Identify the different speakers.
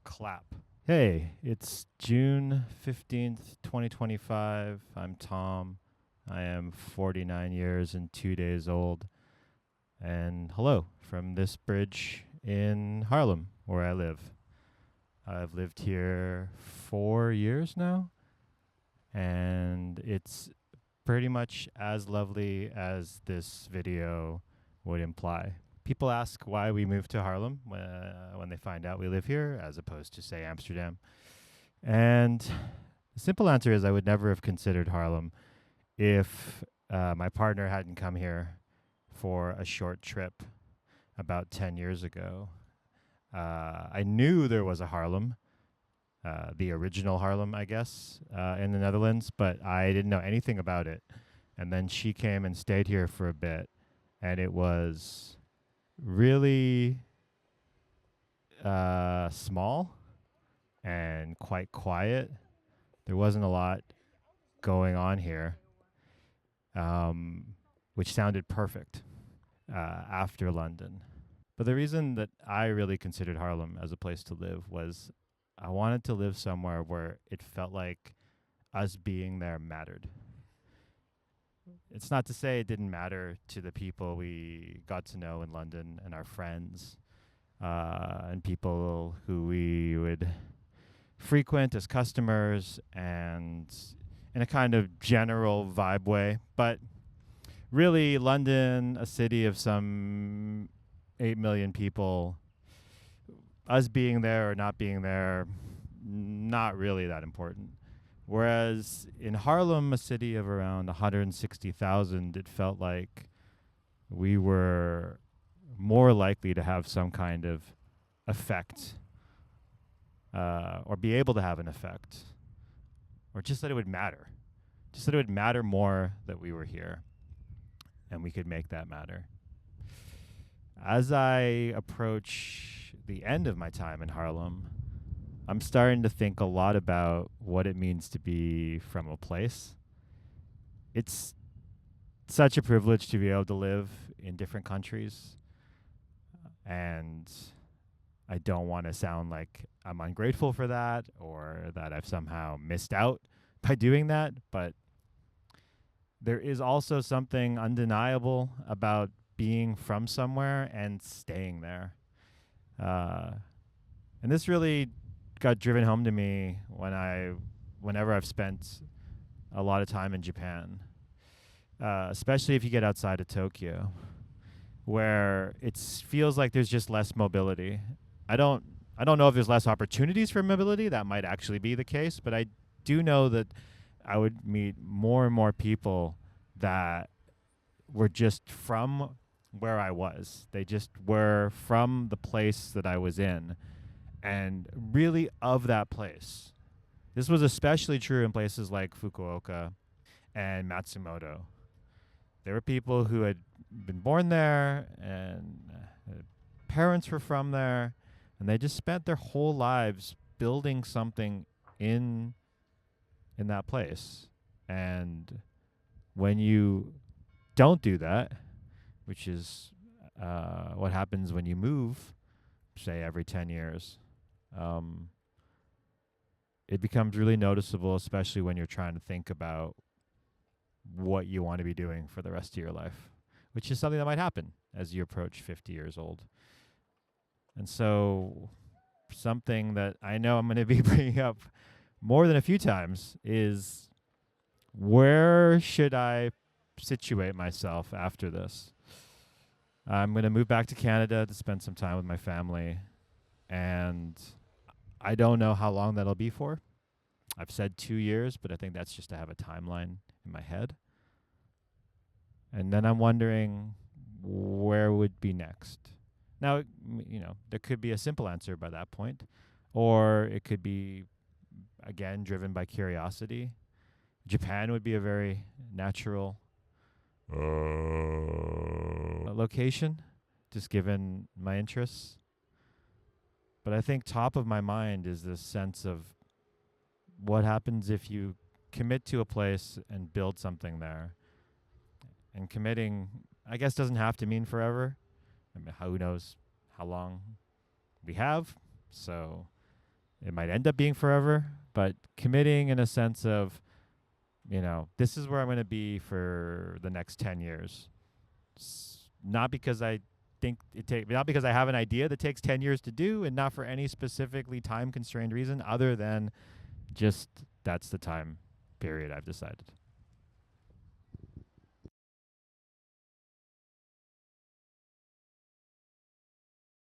Speaker 1: clap. Hey, it's June 15th, 2025. I'm Tom. I am 49 years and 2 days old. And hello from this bridge in Harlem, where I live. I've lived here 4 years now, and it's pretty much as lovely as this video would imply. People ask why we moved to Harlem when they find out we live here, as opposed to, say, Amsterdam. And the simple answer is I would never have considered Harlem if my partner hadn't come here for a short trip about 10 years ago. I knew there was a Harlem, the original Harlem, I guess, in the Netherlands, but I didn't know anything about it. And then she came and stayed here for a bit, and it was really small and quite quiet. There wasn't a lot going on here, which sounded perfect after London. But the reason that I really considered Harlem as a place to live was I wanted to live somewhere where it felt like us being there mattered. It's not to say it didn't matter to the people we got to know in London and our friends and people who we would frequent as customers and in a kind of general vibe way. But really, London, a city of some 8 million people, us being there or not being there, not really that important. Whereas in Harlem, a city of around 160,000, it felt like we were more likely to have some kind of effect or be able to have an effect, or just that it would matter. Just that it would matter more that we were here and we could make that matter. As I approach the end of my time in Harlem, I'm starting to think a lot about what it means to be from a place. It's such a privilege to be able to live in different countries, and I don't want to sound like I'm ungrateful for that or that I've somehow missed out by doing that, but there is also something undeniable about being from somewhere and staying there. And this really got driven home to me whenever I've spent a lot of time in Japan, especially if you get outside of Tokyo, where it feels like there's just less mobility. I don't know if there's less opportunities for mobility. That might actually be the case, but I do know that I would meet more and more people that were just from where I was. They just were from the place that I was in and really of that place. This was especially true in places like Fukuoka and Matsumoto. There were people who had been born there and parents were from there, and they just spent their whole lives building something in that place. And when you don't do that, which is what happens when you move, say, every 10 years, it becomes really noticeable, especially when you're trying to think about what you want to be doing for the rest of your life, which is something that might happen as you approach 50 years old. And so something that I know I'm going to be bringing up more than a few times is, where should I situate myself after this? I'm going to move back to Canada to spend some time with my family, and I don't know how long that'll be for. I've said 2 years, but I think that's just to have a timeline in my head. And then I'm wondering where would be next. Now, there could be a simple answer by that point, or it could be, again, driven by curiosity. Japan would be a very natural location, just given my interests. But I think top of my mind is this sense of what happens if you commit to a place and build something there. And committing, I guess, doesn't have to mean forever. I mean, who knows how long we have. So It might end up being forever, but committing in a sense of, this is where I'm going to be for the next 10 years. Not because I not because I have an idea that takes 10 years to do, and not for any specifically time constrained reason other than just that's the time period I've decided.